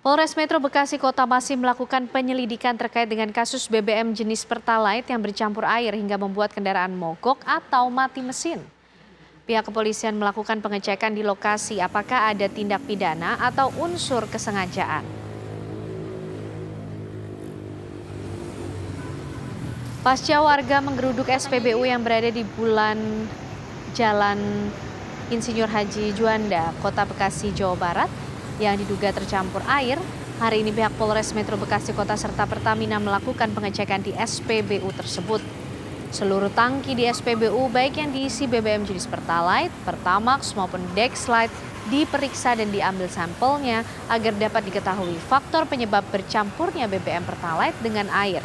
Polres Metro Bekasi Kota masih melakukan penyelidikan terkait dengan kasus BBM jenis Pertalite yang bercampur air hingga membuat kendaraan mogok atau mati mesin. Pihak kepolisian melakukan pengecekan di lokasi apakah ada tindak pidana atau unsur kesengajaan. Pasca warga menggeruduk SPBU yang berada di Jalan Insinyur Haji Juanda, Kota Bekasi, Jawa Barat, yang diduga tercampur air, hari ini pihak Polres Metro Bekasi Kota serta Pertamina melakukan pengecekan di SPBU tersebut. Seluruh tangki di SPBU baik yang diisi BBM jenis Pertalite, Pertamax maupun Dexlite diperiksa dan diambil sampelnya agar dapat diketahui faktor penyebab bercampurnya BBM Pertalite dengan air.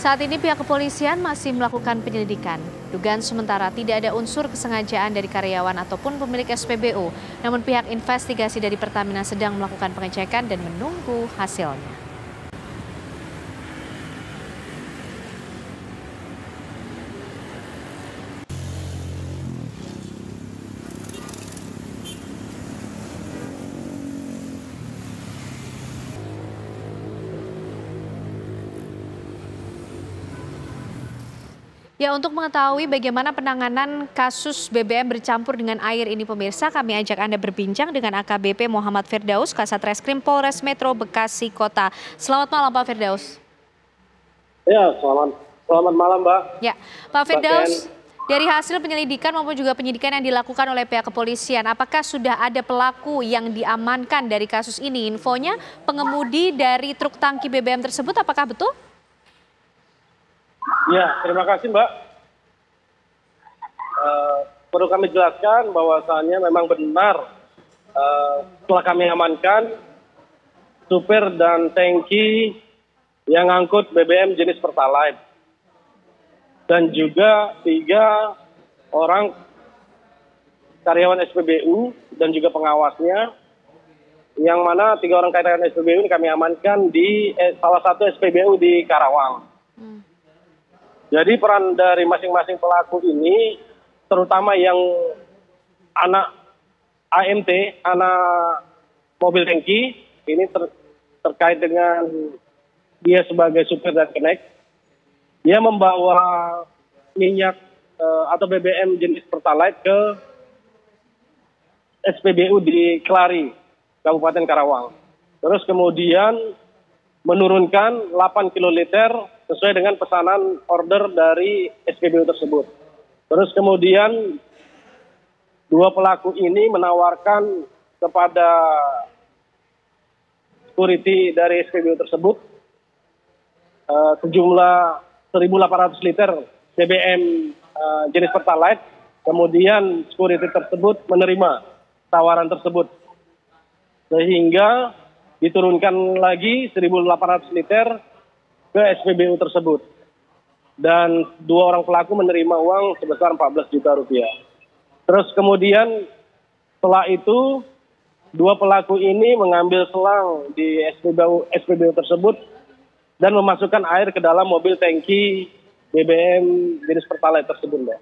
Saat ini pihak kepolisian masih melakukan penyelidikan. Dugaan sementara tidak ada unsur kesengajaan dari karyawan ataupun pemilik SPBU. Namun pihak investigasi dari Pertamina sedang melakukan pengecekan dan menunggu hasilnya. Ya, untuk mengetahui bagaimana penanganan kasus BBM bercampur dengan air ini pemirsa, kami ajak Anda berbincang dengan AKBP Muhammad Firdaus, Kasat Reskrim Polres Metro Bekasi Kota. Selamat malam Pak Firdaus. Ya, selamat malam Mbak. Ya, Pak Firdaus, dari hasil penyelidikan maupun juga penyidikan yang dilakukan oleh pihak kepolisian, apakah sudah ada pelaku yang diamankan dari kasus ini? Infonya pengemudi dari truk tangki BBM tersebut apakah betul? Ya, terima kasih Mbak. Perlu kami jelaskan bahwasannya memang benar setelah kami amankan supir dan tangki yang ngangkut BBM jenis Pertalite dan juga 3 orang karyawan SPBU dan juga pengawasnya, yang mana 3 orang karyawan SPBU ini kami amankan di salah satu SPBU di Karawang. Jadi peran dari masing-masing pelaku ini, terutama yang anak AMT, anak mobil tangki, ini terkait dengan dia sebagai supir dan kenek. Dia membawa minyak atau BBM jenis Pertalite ke SPBU di Kelari, Kabupaten Karawang. Terus kemudian menurunkan 8 kiloliter sesuai dengan pesanan order dari SPBU tersebut. Terus kemudian 2 pelaku ini menawarkan kepada security dari SPBU tersebut sejumlah 1.800 liter BBM jenis Pertalite. Kemudian security tersebut menerima tawaran tersebut, sehingga diturunkan lagi 1.800 liter ke SPBU tersebut. Dan 2 orang pelaku menerima uang sebesar 14 juta rupiah. Terus kemudian setelah itu 2 pelaku ini mengambil selang di SPBU tersebut dan memasukkan air ke dalam mobil tangki BBM jenis Pertalite tersebut, Mbak.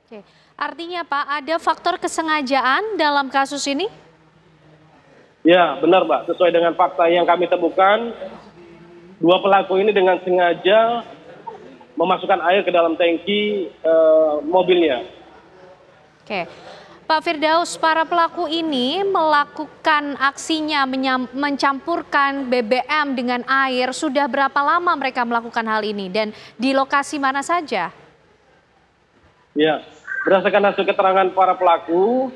Oke. Artinya Pak, ada faktor kesengajaan dalam kasus ini? Ya, benar Mbak. Sesuai dengan fakta yang kami temukan, 2 pelaku ini dengan sengaja memasukkan air ke dalam tangki mobilnya. Oke. Pak Firdaus, para pelaku ini melakukan aksinya mencampurkan BBM dengan air. Sudah berapa lama mereka melakukan hal ini dan di lokasi mana saja? Ya, berdasarkan hasil keterangan para pelaku,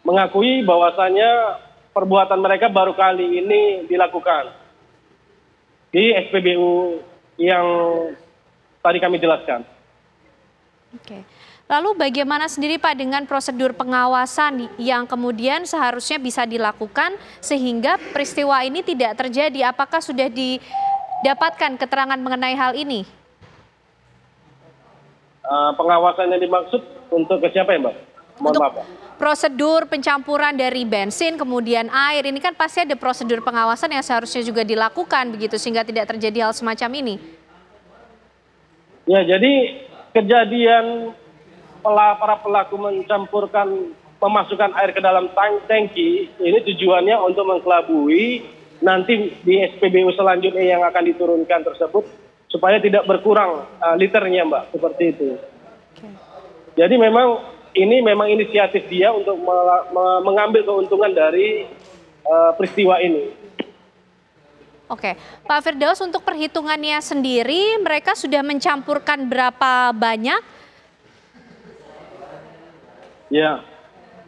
mengakui bahwasannya perbuatan mereka baru kali ini dilakukan di SPBU yang tadi kami jelaskan. Oke. Lalu bagaimana sendiri Pak dengan prosedur pengawasan yang kemudian seharusnya bisa dilakukan sehingga peristiwa ini tidak terjadi? Apakah sudah didapatkan keterangan mengenai hal ini? Pengawasan yang dimaksud untuk ke siapa ya Mbak? Mohon maaf, Pak. Prosedur pencampuran dari bensin kemudian air ini kan pasti ada prosedur pengawasan yang seharusnya juga dilakukan begitu sehingga tidak terjadi hal semacam ini. Ya, jadi kejadian para pelaku mencampurkan memasukkan air ke dalam tangki ini tujuannya untuk mengkelabui nanti di SPBU selanjutnya yang akan diturunkan tersebut supaya tidak berkurang liternya, Mbak, seperti itu. Jadi memang ini memang inisiatif dia untuk mengambil keuntungan dari peristiwa ini. Oke, Pak Firdaus, untuk perhitungannya sendiri mereka sudah mencampurkan berapa banyak? Ya,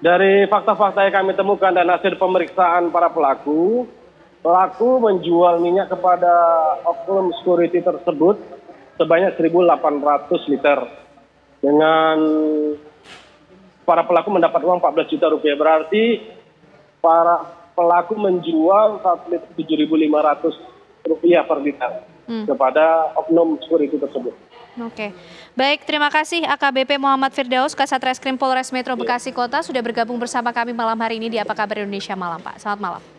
dari fakta-fakta yang kami temukan dan hasil pemeriksaan para pelaku menjual minyak kepada oknum security tersebut sebanyak 1.800 liter. Dengan para pelaku mendapat uang 14 juta rupiah, berarti para pelaku menjual 1 liter 7.500 rupiah per liter kepada oknum security tersebut. Oke, baik, terima kasih AKBP Muhammad Firdaus, Kasat Reskrim Polres Metro Bekasi Kota sudah bergabung bersama kami malam hari ini di Apa Kabar Indonesia Malam, Pak. Selamat malam.